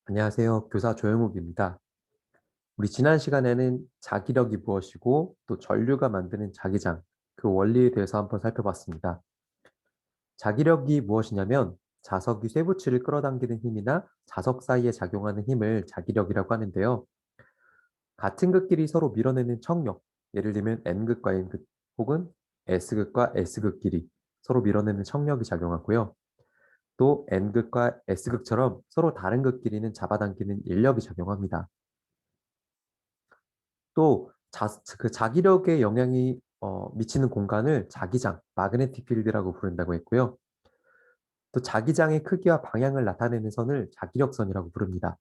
안녕하세요. 교사 조영욱입니다. 우리 지난 시간에는 자기력이 무엇이고 또 전류가 만드는 자기장, 그 원리에 대해서 한번 살펴봤습니다. 자기력이 무엇이냐면 자석이 쇠붙이를 끌어당기는 힘이나 자석 사이에 작용하는 힘을 자기력이라고 하는데요. 같은 극끼리 서로 밀어내는 청력, 예를 들면 N극과 N극 혹은 S극과 S극끼리 서로 밀어내는 청력이 작용하고요. 또 N극과 S극처럼 서로 다른 극끼리는 잡아당기는 인력이 작용합니다. 또 그 자기력에 영향이 미치는 공간을 자기장, 마그네틱 필드라고 부른다고 했고요. 또 자기장의 크기와 방향을 나타내는 선을 자기력선이라고 부릅니다.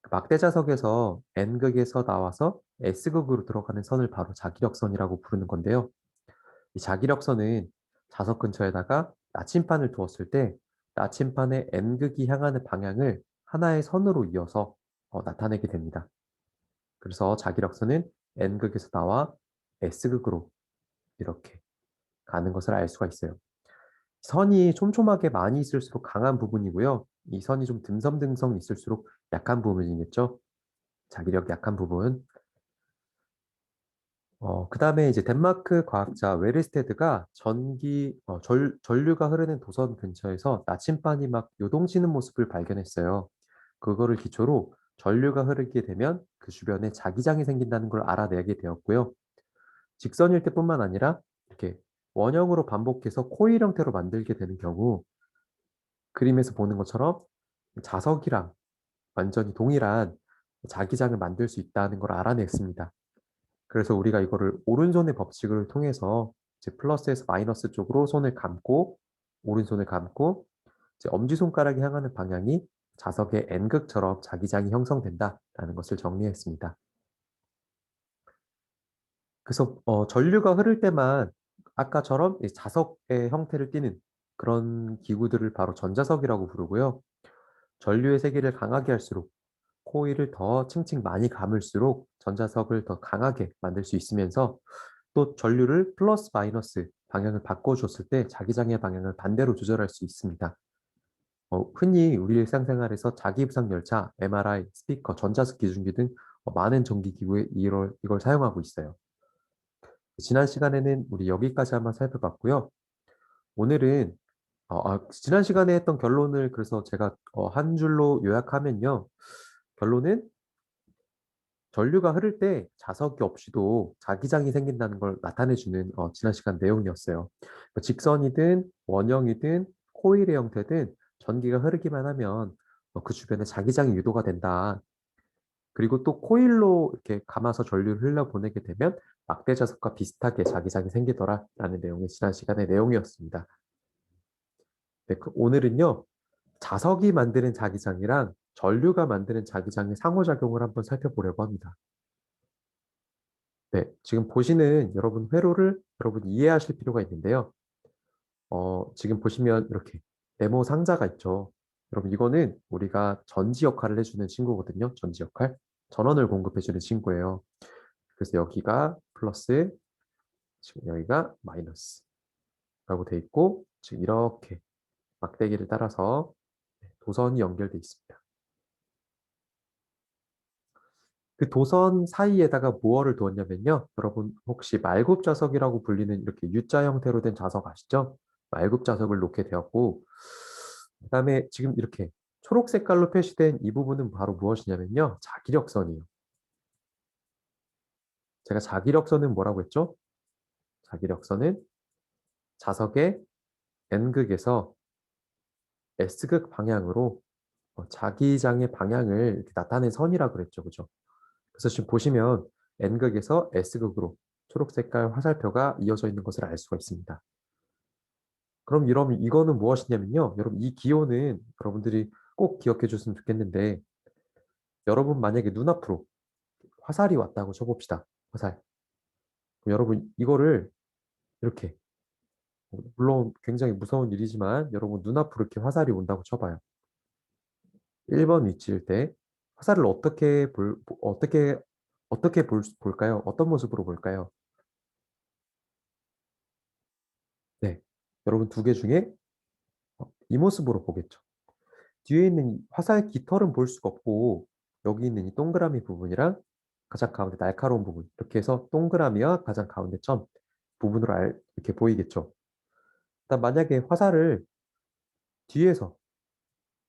그 막대자석에서 N극에서 나와서 S극으로 들어가는 선을 바로 자기력선이라고 부르는 건데요. 이 자기력선은 자석 근처에다가 나침판을 두었을 때 나침판의 N극이 향하는 방향을 하나의 선으로 이어서 나타내게 됩니다. 그래서 자기력선은 N극에서 나와 S극으로 이렇게 가는 것을 알 수가 있어요. 선이 촘촘하게 많이 있을수록 강한 부분이고요. 이 선이 좀 듬성듬성 있을수록 약한 부분이겠죠. 자기력 약한 부분. 그 다음에 이제 덴마크 과학자 웨르스테드가 전류가 흐르는 도선 근처에서 나침반이 막 요동치는 모습을 발견했어요. 그거를 기초로 전류가 흐르게 되면 그 주변에 자기장이 생긴다는 걸 알아내게 되었고요. 직선일 때뿐만 아니라 이렇게 원형으로 반복해서 코일 형태로 만들게 되는 경우 그림에서 보는 것처럼 자석이랑 완전히 동일한 자기장을 만들 수 있다는 걸 알아냈습니다. 그래서 우리가 이거를 오른손의 법칙을 통해서 이제 플러스에서 마이너스 쪽으로 손을 감고 오른손을 감고 이제 엄지손가락이 향하는 방향이 자석의 N극처럼 자기장이 형성된다라는 것을 정리했습니다. 그래서 전류가 흐를 때만 아까처럼 이 자석의 형태를 띠는 그런 기구들을 바로 전자석이라고 부르고요. 전류의 세기를 강하게 할수록 코일을 더 층층 많이 감을수록 전자석을 더 강하게 만들 수 있으면서 또 전류를 플러스 마이너스 방향을 바꿔줬을 때 자기장의 방향을 반대로 조절할 수 있습니다. 흔히 우리 일상생활에서 자기부상 열차, MRI, 스피커, 전자석 기준기 등 많은 전기기구에 이걸 사용하고 있어요. 지난 시간에는 우리 여기까지 한번 살펴봤고요. 오늘은 지난 시간에 했던 결론을 그래서 제가 한 줄로 요약하면요. 결론은 전류가 흐를 때 자석이 없이도 자기장이 생긴다는 걸 나타내주는 지난 시간 내용이었어요. 뭐 직선이든 원형이든 코일의 형태든 전기가 흐르기만 하면 그 주변에 자기장이 유도가 된다. 그리고 또 코일로 이렇게 감아서 전류를 흘려보내게 되면 막대 자석과 비슷하게 자기장이 생기더라라는 내용이 지난 시간의 내용이었습니다. 네, 오늘은요, 자석이 만드는 자기장이랑 전류가 만드는 자기장의 상호작용을 한번 살펴보려고 합니다. 네, 지금 보시는 여러분 회로를 여러분 이해하실 필요가 있는데요. 지금 보시면 이렇게 네모 상자가 있죠. 여러분 이거는 우리가 전지 역할을 해주는 친구거든요. 전지 역할. 전원을 공급해주는 친구예요. 그래서 여기가 플러스, 지금 여기가 마이너스라고 돼 있고, 지금 이렇게 막대기를 따라서 도선이 연결돼 있습니다. 그 도선 사이에다가 무엇을 두었냐면요. 여러분 혹시 말굽자석이라고 불리는 이렇게 U자 형태로 된 자석 아시죠? 말굽자석을 놓게 되었고 그다음에 지금 이렇게 초록 색깔로 표시된 이 부분은 바로 무엇이냐면요. 자기력선이에요. 제가 자기력선은 뭐라고 했죠? 자기력선은 자석의 N극에서 S극 방향으로 자기장의 방향을 이렇게 나타낸 선이라 그랬죠. 그죠? 그래서 지금 보시면 N극에서 S극으로 초록 색깔 화살표가 이어져 있는 것을 알 수가 있습니다. 그럼 여러분 이거는 무엇이냐면요. 여러분 이 기호는 여러분들이 꼭 기억해 줬으면 좋겠는데 여러분 만약에 눈앞으로 화살이 왔다고 쳐봅시다. 화살. 그럼 여러분 이거를 이렇게 물론 굉장히 무서운 일이지만 여러분 눈앞으로 이렇게 화살이 온다고 쳐봐요. 1번 위치일 때 화살을 어떻게 볼까요? 어떤 모습으로 볼까요? 네. 여러분 두 개 중에 이 모습으로 보겠죠. 뒤에 있는 이 화살 깃털은 볼 수가 없고 여기 있는 이 동그라미 부분이랑 가장 가운데 날카로운 부분 이렇게 해서 동그라미와 가장 가운데 점 부분으로 이렇게 보이겠죠. 일단 만약에 뒤에서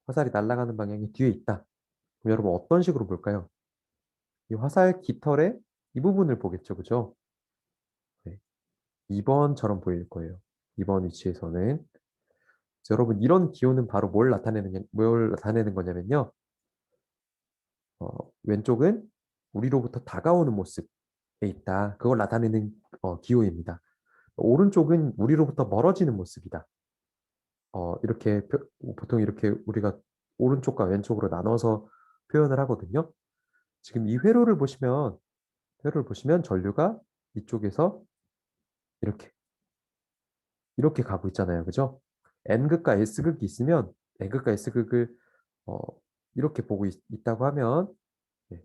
화살이 날아가는 방향이 뒤에 있다. 그럼 여러분 어떤 식으로 볼까요? 이 화살 깃털의 이 부분을 보겠죠. 그죠? 네. 2번처럼 보일 거예요. 2번 위치에서는. 그래서 여러분 이런 기호는 바로 뭘 나타내는 거냐면요. 왼쪽은 우리로부터 다가오는 모습에 있다. 그걸 나타내는 기호입니다. 오른쪽은 우리로부터 멀어지는 모습이다. 이렇게 보통 이렇게 우리가 오른쪽과 왼쪽으로 나눠서 표현을 하거든요. 지금 이 회로를 보시면 전류가 이쪽에서 이렇게 이렇게 가고 있잖아요. 그죠? N극과 S극이 있으면 N극과 S극을 어, 이렇게 보고 있다고 하면 네,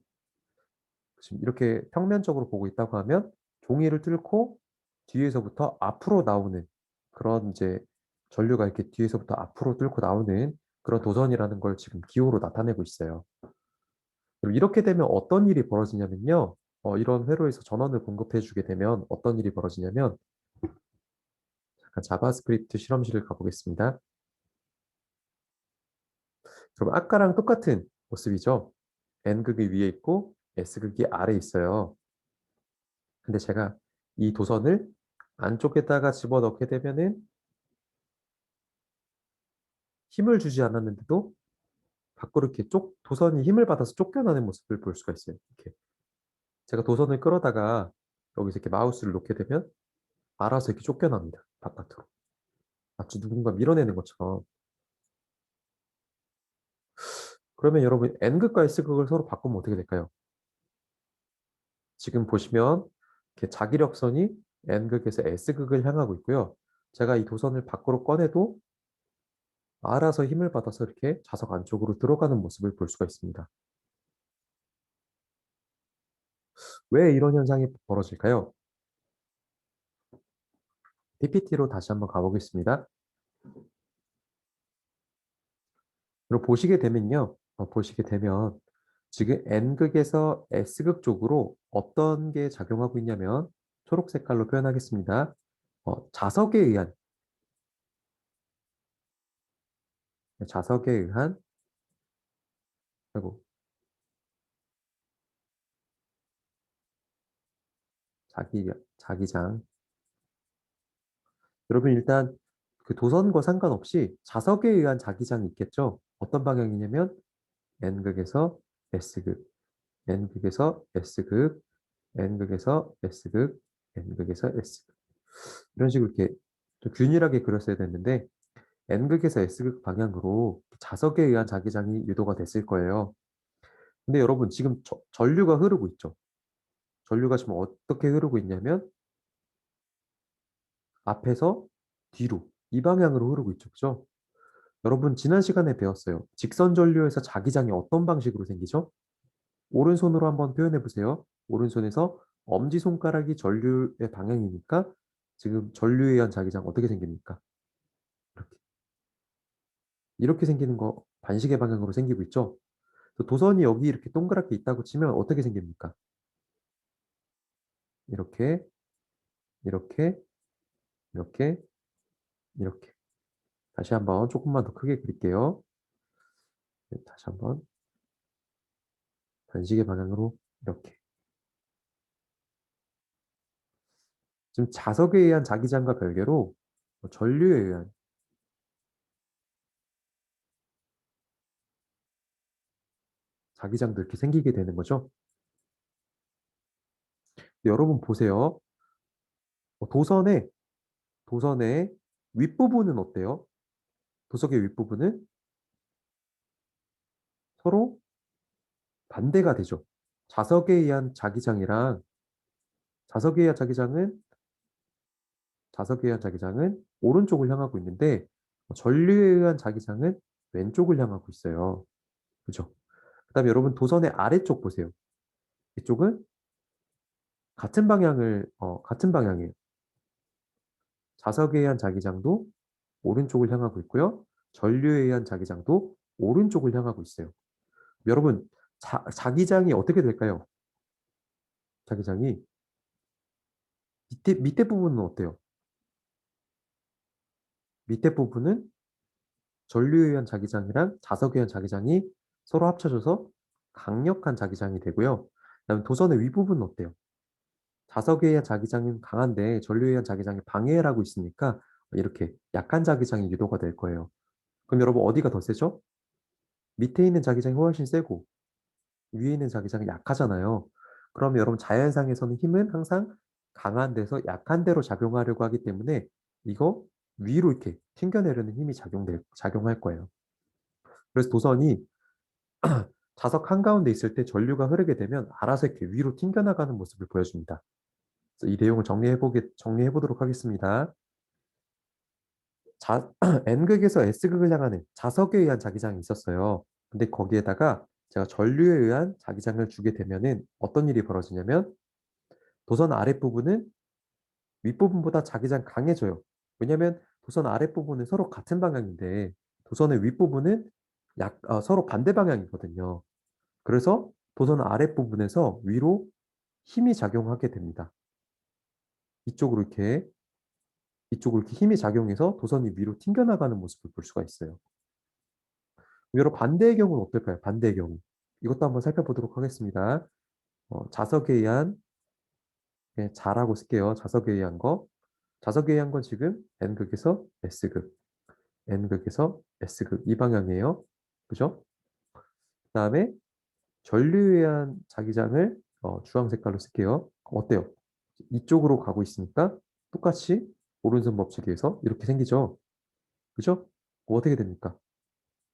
지금 이렇게 평면적으로 보고 있다고 하면 종이를 뚫고 뒤에서부터 앞으로 나오는 그런 이제 전류가 이렇게 뒤에서부터 앞으로 뚫고 나오는 그런 도선이라는 걸 지금 기호로 나타내고 있어요. 그리고 이렇게 되면 어떤 일이 벌어지냐면요. 이런 회로에서 전원을 공급해 주게 되면 어떤 일이 벌어지냐면 잠깐 자바스크립트 실험실을 가보겠습니다. 그럼 아까랑 똑같은 모습이죠. N극이 위에 있고 S극이 아래에 있어요. 근데 제가 이 도선을 안쪽에다가 집어넣게 되면은 힘을 주지 않았는데도 밖으로 이렇게 도선이 힘을 받아서 쫓겨나는 모습을 볼 수가 있어요. 이렇게. 제가 도선을 끌어다가 여기서 이렇게 마우스를 놓게 되면 알아서 이렇게 쫓겨납니다. 바깥으로. 마치 누군가 밀어내는 것처럼. 그러면 여러분 N극과 S극을 서로 바꾸면 어떻게 될까요? 지금 보시면 이렇게 자기력선이 N극에서 S극을 향하고 있고요. 제가 이 도선을 밖으로 꺼내도 알아서 힘을 받아서 이렇게 자석 안쪽으로 들어가는 모습을 볼 수가 있습니다. 왜 이런 현상이 벌어질까요? PPT로 다시 한번 가보겠습니다. 그리고 보시게 되면 지금 N극에서 S극 쪽으로 어떤 게 작용하고 있냐면 초록 색깔로 표현하겠습니다. 자석에 의한 자석에 의한 아이고, 자기장. 여러분 일단 그 도선과 상관없이 자석에 의한 자기장이 있겠죠. 어떤 방향이냐면 N극에서 S극, N극에서 S극, N극에서 S극, N극에서 S극. 이런 식으로 이렇게 좀 균일하게 그렸어야 됐는데 N극에서 S극 방향으로 자석에 의한 자기장이 유도가 됐을 거예요. 근데 여러분 지금 전류가 흐르고 있죠. 전류가 지금 어떻게 흐르고 있냐면 앞에서 뒤로 이 방향으로 흐르고 있죠. 그죠? 여러분 지난 시간에 배웠어요. 직선 전류에서 자기장이 어떤 방식으로 생기죠? 오른손으로 한번 표현해 보세요. 오른손에서 엄지손가락이 전류의 방향이니까 지금 전류에 의한 자기장 어떻게 생깁니까? 이렇게. 이렇게 생기는 거 반시계 방향으로 생기고 있죠? 도선이 여기 이렇게 동그랗게 있다고 치면 어떻게 생깁니까? 이렇게, 이렇게, 이렇게, 이렇게. 다시 한번 조금만 더 크게 그릴게요. 네, 다시 한번 반시계 방향으로 이렇게. 지금 자석에 의한 자기장과 별개로 전류에 의한 자기장도 이렇게 생기게 되는 거죠. 여러분 보세요. 도선의 도선의 윗부분은 어때요? 도석의 윗부분은 서로 반대가 되죠. 자석에 의한 자기장이랑 자석에 의한 자기장은 자석에 의한 자기장은 오른쪽을 향하고 있는데 전류에 의한 자기장은 왼쪽을 향하고 있어요. 그죠? 그다음에 여러분 도선의 아래쪽 보세요. 이쪽은 같은 방향이에요. 자석에 의한 자기장도 오른쪽을 향하고 있고요. 전류에 의한 자기장도 오른쪽을 향하고 있어요. 여러분, 자기장이 어떻게 될까요? 자기장이 밑에 부분은 어때요? 밑에 부분은 전류에 의한 자기장이랑 자석에 의한 자기장이 서로 합쳐져서 강력한 자기장이 되고요. 그다음에 도선의 윗부분은 어때요? 자석에 의한 자기장은 강한데 전류에 의한 자기장이 방해를 하고 있으니까 이렇게 약한 자기장이 유도가 될 거예요. 그럼 여러분 어디가 더 세죠? 밑에 있는 자기장이 훨씬 세고 위에 있는 자기장이 약하잖아요. 그러면 여러분 자연상에서는 힘은 항상 강한 데서 약한 데로 작용하려고 하기 때문에 이거 위로 이렇게 튕겨내려는 힘이 작용할 거예요. 그래서 도선이 자석 한가운데 있을 때 전류가 흐르게 되면 알아서 이렇게 위로 튕겨나가는 모습을 보여줍니다. 그래서 이 내용을 정리해 보도록 하겠습니다. N극에서 S극을 향하는 자석에 의한 자기장이 있었어요. 근데 거기에다가 제가 전류에 의한 자기장을 주게 되면은 어떤 일이 벌어지냐면 도선 아랫부분은 윗부분보다 자기장 강해져요. 왜냐면 도선 아랫부분은 서로 같은 방향인데 도선의 윗부분은 서로 반대 방향이거든요. 그래서 도선 아랫부분에서 위로 힘이 작용하게 됩니다. 이쪽으로 이렇게 이쪽으로 이렇게 힘이 작용해서 도선이 위로 튕겨나가는 모습을 볼 수가 있어요. 여러분 반대의 경우는 어떨까요? 반대의 경우. 이것도 한번 살펴보도록 하겠습니다. 자석에 의한 자라고 쓸게요. 자석에 의한 거. 자석에 의한 건 지금 N극에서 S극, N극에서 S극 이 방향이에요. 그죠? 그다음에 전류에 의한 자기장을 주황 색깔로 쓸게요. 어때요? 이쪽으로 가고 있으니까 똑같이 오른손 법칙에서 이렇게 생기죠. 그죠? 어떻게 됩니까?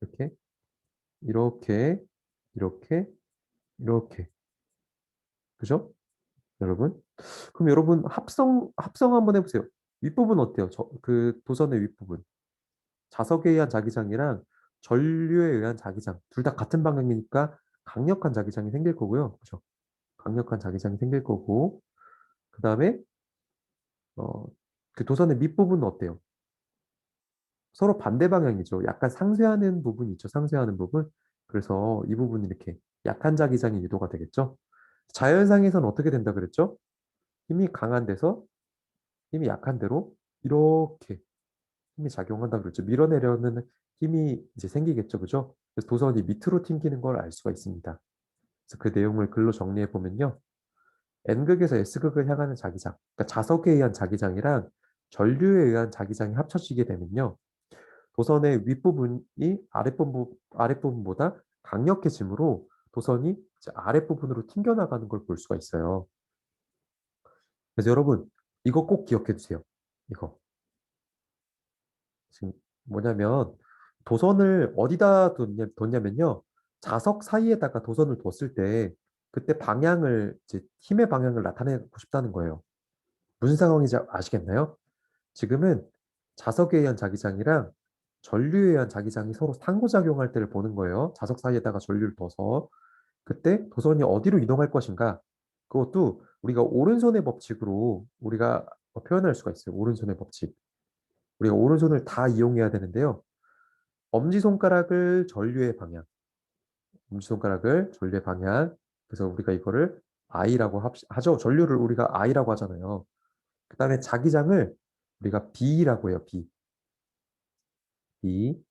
이렇게, 이렇게, 이렇게, 이렇게. 그죠? 여러분? 그럼 여러분 합성 한번 해보세요. 윗부분 어때요? 그 도선의 윗부분. 자석에 의한 자기장이랑 전류에 의한 자기장. 둘 다 같은 방향이니까 강력한 자기장이 생길 거고요. 그죠? 강력한 자기장이 생길 거고. 그 다음에, 어, 그 도선의 밑부분은 어때요? 서로 반대 방향이죠. 약간 상쇄하는 부분이 있죠. 상쇄하는 부분. 그래서 이 부분이 이렇게 약한 자기장이 유도가 되겠죠. 자연상에서는 어떻게 된다 그랬죠? 힘이 강한 데서 힘이 약한 데로 이렇게 힘이 작용한다 그랬죠. 밀어내려는 힘이 이제 생기겠죠. 그죠? 그래서 도선이 밑으로 튕기는 걸 알 수가 있습니다. 그래서 그 내용을 글로 정리해 보면요. N극에서 S극을 향하는 자기장, 그러니까 자석에 의한 자기장이랑 전류에 의한 자기장이 합쳐지게 되면요. 도선의 윗부분이 아랫부분보다 강력해지므로 도선이 이제 아랫부분으로 튕겨나가는 걸 볼 수가 있어요. 그래서 여러분, 이거 꼭 기억해 두세요. 이거. 지금 뭐냐면, 도선을 어디다 뒀냐면요. 자석 사이에다가 도선을 뒀을 때, 그때 이제 힘의 방향을 나타내고 싶다는 거예요. 무슨 상황인지 아시겠나요? 지금은 자석에 의한 자기장이랑 전류에 의한 자기장이 서로 상호작용할 때를 보는 거예요. 자석 사이에다가 전류를 둬서. 그때 도선이 어디로 이동할 것인가? 그것도 우리가 오른손의 법칙으로 우리가 표현할 수가 있어요. 오른손의 법칙. 우리가 오른손을 다 이용해야 되는데요. 엄지손가락을 전류의 방향, 엄지손가락을 전류의 방향. 그래서 우리가 이거를 I라고 하죠. 전류를 우리가 I라고 하잖아요. 그 다음에 자기장을 우리가 B라고 해요. B. B.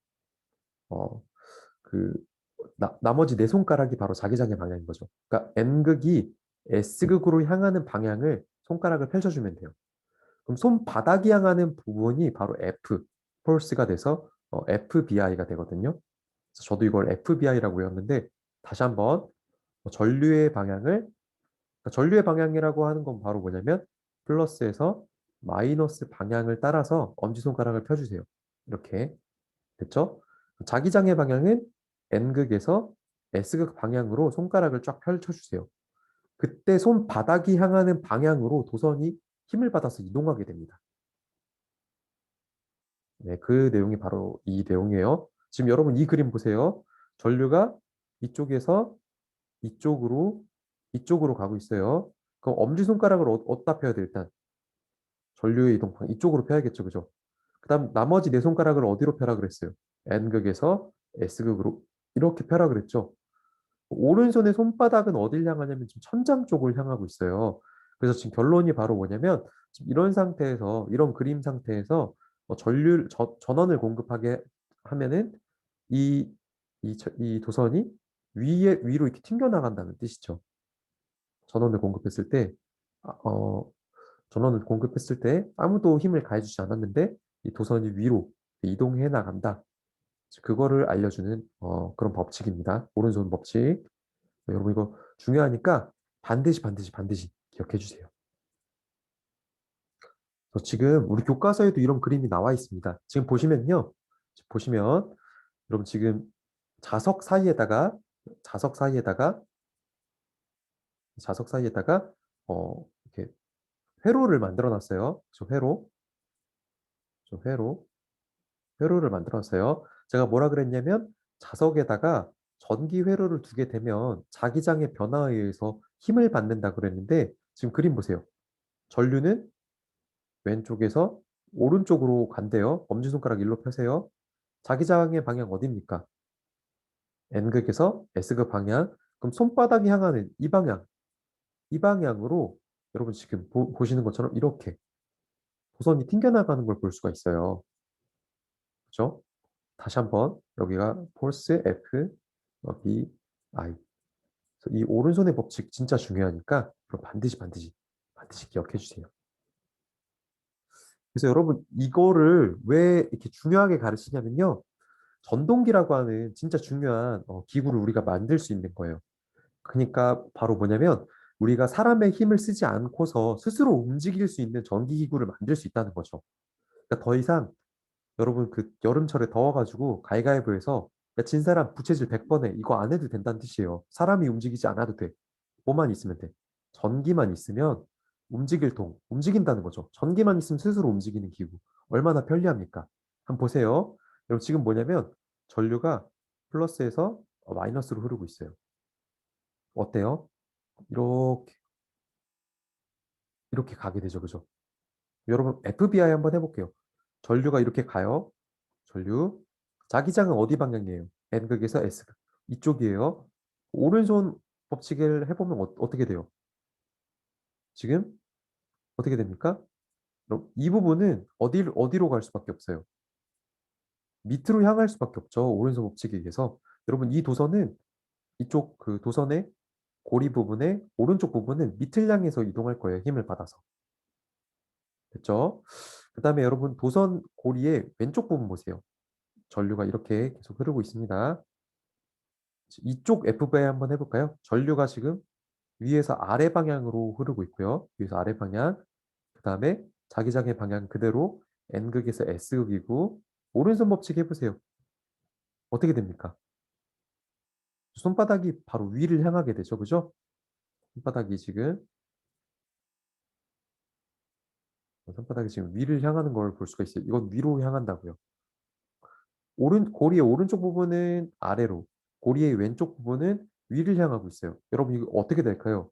어, 그 나머지 네 손가락이 바로 자기장의 방향인 거죠. 그러니까 N극이 S극으로 향하는 방향을 손가락을 펼쳐주면 돼요. 그럼 손바닥이 향하는 부분이 바로 F, 폴스가 돼서 FBI가 되거든요. 그래서 저도 이걸 FBI라고 외웠는데 다시 한번 전류의 방향을 그러니까 전류의 방향이라고 하는 건 바로 뭐냐면 플러스에서 마이너스 방향을 따라서 엄지손가락을 펴주세요. 이렇게 됐죠? 자기장의 방향은 N극에서 S극 방향으로 손가락을 쫙 펼쳐주세요. 그때 손바닥이 향하는 방향으로 도선이 힘을 받아서 이동하게 됩니다. 네, 그 내용이 바로 이 내용이에요. 지금 여러분 이 그림 보세요. 전류가 이쪽에서 이쪽으로 이쪽으로 가고 있어요. 그럼 엄지손가락을 어디다 펴야 돼 일단? 전류의 이동방 이쪽으로 펴야겠죠, 그죠? 그다음 나머지 네 손가락을 어디로 펴라 그랬어요? N극에서 S극으로 이렇게 펴라 그랬죠. 오른손의 손바닥은 어딜 향하냐면 지금 천장 쪽을 향하고 있어요. 그래서 지금 결론이 바로 뭐냐면 지금 이런 상태에서 이런 그림 상태에서 전원을 공급하게 하면은 이, 이 도선이 위로 이렇게 튕겨나간다는 뜻이죠. 전원을 공급했을 때, 아, 전원을 공급했을 때 아무도 힘을 가해주지 않았는데 이 도선이 위로 이동해 나간다. 그거를 알려주는 그런 법칙입니다. 오른손 법칙. 여러분 이거 중요하니까 반드시 기억해 주세요. 지금 우리 교과서에도 이런 그림이 나와 있습니다. 지금 보시면요. 보시면 여러분 지금 자석 사이에다가 자석 사이에다가 자석 사이에다가 이렇게 회로를 만들어 놨어요. 저 회로를 만들어 놨어요. 제가 뭐라 그랬냐면 자석에다가 전기 회로를 두게 되면 자기장의 변화에 의해서 힘을 받는다 그랬는데 지금 그림 보세요. 전류는 왼쪽에서 오른쪽으로 간대요. 엄지손가락 일로 펴세요. 자기장의 방향 어디입니까? N극에서 S극 방향. 그럼 손바닥이 향하는 이 방향으로 여러분 지금 보시는 것처럼 이렇게 도선이 튕겨나가는 걸 볼 수가 있어요. 그렇죠? 다시 한번 여기가 폴스 F, 여기 I. 이 오른손의 법칙 진짜 중요하니까 그럼 반드시 기억해 주세요. 그래서 여러분 이거를 왜 이렇게 중요하게 가르치냐면요. 전동기라고 하는 진짜 중요한 기구를 우리가 만들 수 있는 거예요. 그러니까 바로 뭐냐면 우리가 사람의 힘을 쓰지 않고서 스스로 움직일 수 있는 전기기구를 만들 수 있다는 거죠. 그러니까 더 이상 여러분 그 여름철에 더워가지고 가위가위보에서 야, 진 사람 부채질 100번 해. 이거 안 해도 된다는 뜻이에요. 사람이 움직이지 않아도 돼. 뭐만 있으면 돼. 전기만 있으면 움직인다는 거죠. 전기만 있으면 스스로 움직이는 기구. 얼마나 편리합니까? 한번 보세요. 여러분 지금 뭐냐면 전류가 플러스에서 마이너스로 흐르고 있어요. 어때요? 이렇게 이렇게 가게 되죠. 그죠? 여러분 FBI 한번 해볼게요. 전류가 이렇게 가요. 전류. 자기장은 어디 방향이에요? N극에서 S극. 이쪽이에요. 오른손 법칙을 해보면 어떻게 돼요? 지금 어떻게 됩니까? 그럼 이 부분은 어디로 갈 수밖에 없어요? 밑으로 향할 수밖에 없죠. 오른손 법칙에 의해서. 여러분 이 도선은 이쪽 그 도선의 고리 부분의 오른쪽 부분은 밑을 향해서 이동할 거예요. 힘을 받아서. 됐죠? 그 다음에 여러분 도선 고리의 왼쪽 부분 보세요. 전류가 이렇게 계속 흐르고 있습니다. 이쪽 FV 한번 해볼까요? 전류가 지금 위에서 아래 방향으로 흐르고 있고요. 위에서 아래 방향. 그 다음에 자기장의 방향 그대로 N극에서 S극이고 오른손 법칙 해보세요. 어떻게 됩니까? 손바닥이 바로 위를 향하게 되죠. 그죠? 손바닥이 지금 위를 향하는 걸 볼 수가 있어요. 이건 위로 향한다고요. 고리의 오른쪽 부분은 아래로, 고리의 왼쪽 부분은 위를 향하고 있어요. 여러분 이거 어떻게 될까요?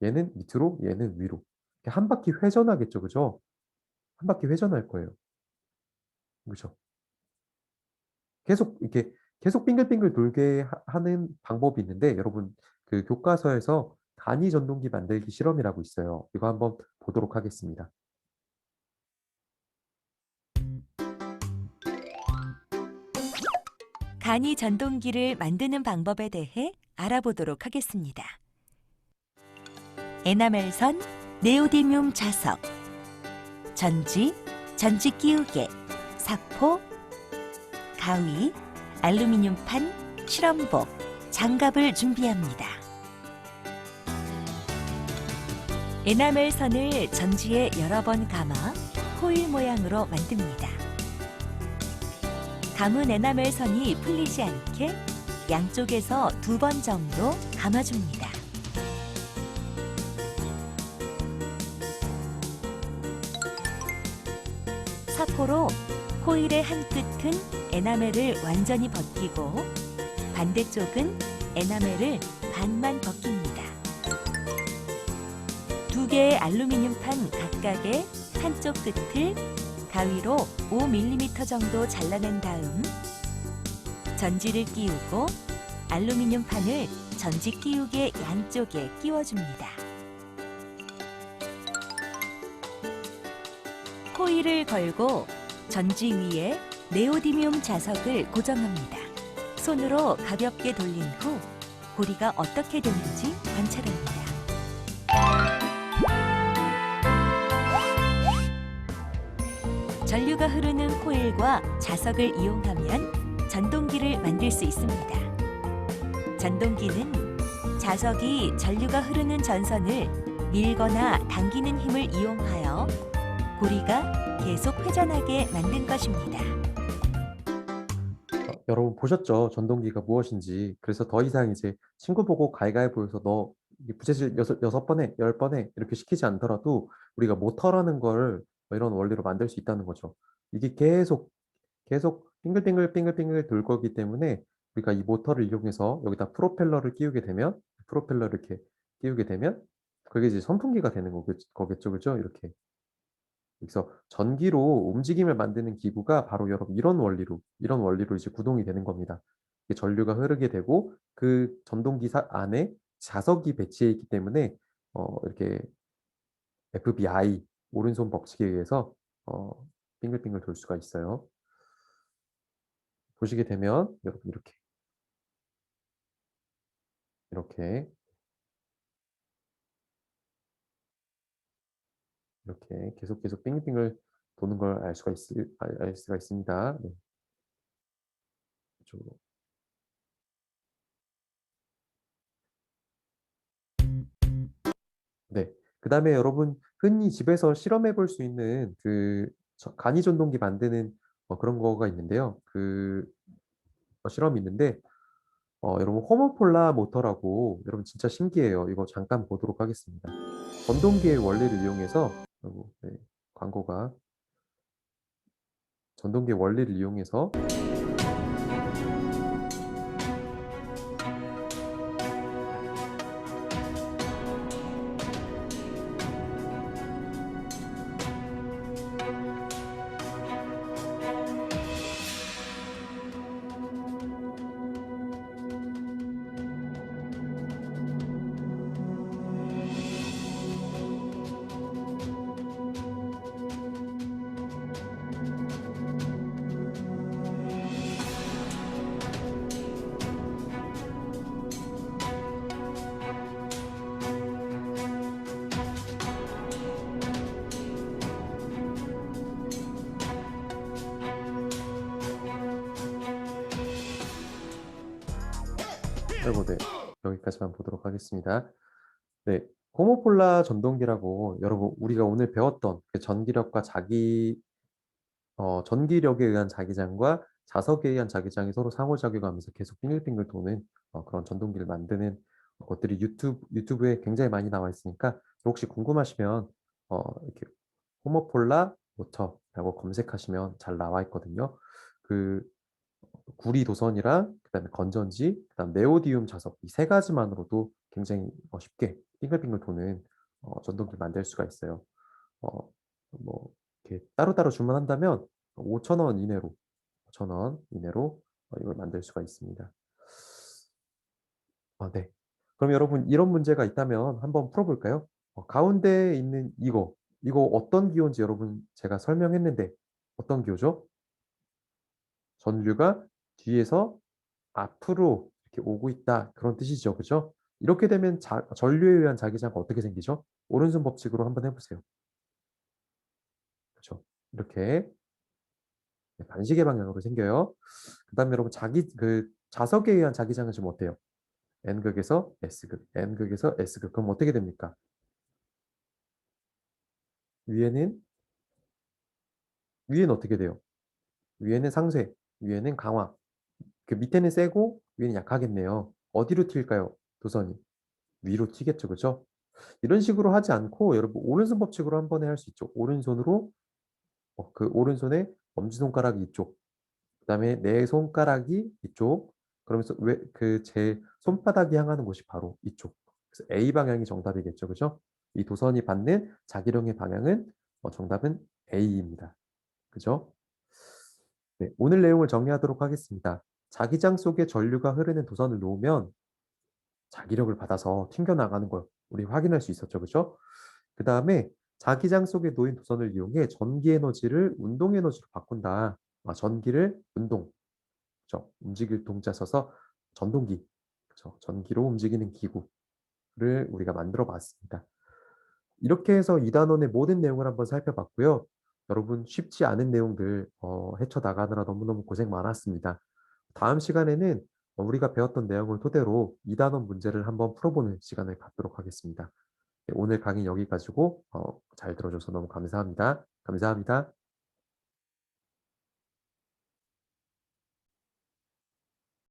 얘는 밑으로, 얘는 위로. 한 바퀴 회전하겠죠, 그죠? 한 바퀴 회전할 거예요. 그죠? 계속 이렇게 계속 빙글빙글 돌게 하는 방법이 있는데 여러분 그 교과서에서 간이 전동기 만들기 실험이라고 있어요. 이거 한번 보도록 하겠습니다. 간이 전동기를 만드는 방법에 대해 알아보도록 하겠습니다. 에나멜선, 네오디뮴 자석, 전지 끼우개, 사포, 가위, 알루미늄판, 실험복, 장갑을 준비합니다. 에나멜선을 전지에 여러 번 감아 코일 모양으로 만듭니다. 감은 에나멜선이 풀리지 않게 양쪽에서 2번 정도 감아줍니다. 사포로 코일의 한 끝은 에나멜을 완전히 벗기고 반대쪽은 에나멜을 반만 벗깁니다. 2개의 알루미늄판 각각의 한쪽 끝을 가위로 5mm 정도 잘라낸 다음 전지를 끼우고 알루미늄 판을 전지 끼우개 양쪽에 끼워줍니다. 코일을 걸고 전지 위에 네오디뮴 자석을 고정합니다. 손으로 가볍게 돌린 후 고리가 어떻게 되는지 관찰합니다. 전류가 흐르는 코일과 자석을 이용하면 전동기를 만들 수 있습니다. 전동기는 자석이 전류가 흐르는 전선을 밀거나 당기는 힘을 이용하여 고리가 계속 회전하게 만든 것입니다. 여러분 보셨죠? 전동기가 무엇인지. 그래서 더 이상 이제 친구 보고 가위가위보여서 너 이게 부채질 여섯 번에, 열 번에 이렇게 시키지 않더라도 우리가 모터라는 걸 이런 원리로 만들 수 있다는 거죠. 이게 계속 빙글빙글 빙글빙글 돌 거기 때문에 우리가 이 모터를 이용해서 여기다 프로펠러를 끼우게 되면 프로펠러를 이렇게 끼우게 되면 그게 이제 선풍기가 되는 거겠죠. 그죠? 이렇게. 그래서 전기로 움직임을 만드는 기구가 바로 여러분 이런 원리로 이제 구동이 되는 겁니다. 이게 전류가 흐르게 되고 그 전동기 안에 자석이 배치해 있기 때문에 이렇게 FBI 오른손 법칙에 의해서 어, 빙글빙글 돌 수가 있어요. 보시게 되면 여러분 이렇게 이렇게 계속 빙글빙글 도는 걸 알 수가 있습니다. 네, 이쪽으로. 네. 그다음에 여러분 흔히 집에서 실험해 볼 수 있는 그 간이 전동기 만드는 그런 거가 있는데요. 그 실험이 있는데 여러분 호모폴라 모터라고 여러분 진짜 신기해요. 이거 잠깐 보도록 하겠습니다. 전동기의 원리를 이용해서 네, 광고가 전동기의 원리를 이용해서 아이고 네. 여기까지만 보도록 하겠습니다. 네. 호모폴라 전동기라고 여러분 우리가 오늘 배웠던 그 전기력과 전기력에 의한 자기장과 자석에 의한 자기장이 서로 상호작용하면서 계속 빙글빙글 도는 그런 전동기를 만드는 것들이 유튜브에 굉장히 많이 나와 있으니까 혹시 궁금하시면 이렇게 호모폴라 모터라고 검색하시면 잘 나와 있거든요. 그 구리 도선이랑 그다음에 건전지, 그다음 네오디움 자석 이 세 가지만으로도 굉장히 쉽게 빙글빙글 도는 전동기를 만들 수가 있어요. 어, 뭐 이렇게 따로따로 주문한다면 5,000원 이내로 5,000원 이내로 이걸 만들 수가 있습니다. 네. 그럼 여러분 이런 문제가 있다면 한번 풀어볼까요? 가운데에 있는 이거 어떤 기호인지 여러분 제가 설명했는데 어떤 기호죠? 전류가 뒤에서 앞으로 이렇게 오고 있다 그런 뜻이죠. 그죠? 이렇게 되면 전류에 의한 자기장은 어떻게 생기죠? 오른손 법칙으로 한번 해보세요. 그죠? 이렇게 반시계 방향으로 생겨요. 그다음에 여러분 자석에 의한 자기장은 좀 어때요? N극에서 S극, N극에서 S극. 그럼 어떻게 됩니까? 위에는 위에는 어떻게 돼요? 위에는 상쇄, 위에는 강화. 그 밑에는 세고 위에는 약하겠네요. 어디로 튈까요? 도선이 위로 튀겠죠, 그죠? 이런 식으로 하지 않고 여러분 오른손 법칙으로 한 번에 할 수 있죠. 오른손으로 그 오른손에 엄지손가락이 이쪽, 그다음에 내 손가락이 이쪽. 그러면서 왜 그 제 손바닥이 향하는 곳이 바로 이쪽. 그래서 A 방향이 정답이겠죠, 그죠? 이 도선이 받는 자기령의 방향은 정답은 A입니다. 그죠? 네, 오늘 내용을 정리하도록 하겠습니다. 자기장 속에 전류가 흐르는 도선을 놓으면 자기력을 받아서 튕겨나가는 걸 우리 확인할 수 있었죠. 그죠? 그다음에 자기장 속에 놓인 도선을 이용해 전기 에너지를 운동 에너지로 바꾼다. 전기를 운동, 그죠? 움직일 동자 써서 전동기, 그죠? 전기로 움직이는 기구를 우리가 만들어 봤습니다. 이렇게 해서 2 단원의 모든 내용을 한번 살펴봤고요. 여러분 쉽지 않은 내용들 헤쳐나가느라 너무너무 고생 많았습니다. 다음 시간에는 우리가 배웠던 내용을 토대로 2 단원 문제를 한번 풀어보는 시간을 갖도록 하겠습니다. 네, 오늘 강의 여기까지고 잘 들어 줘서 너무 감사합니다. 감사합니다.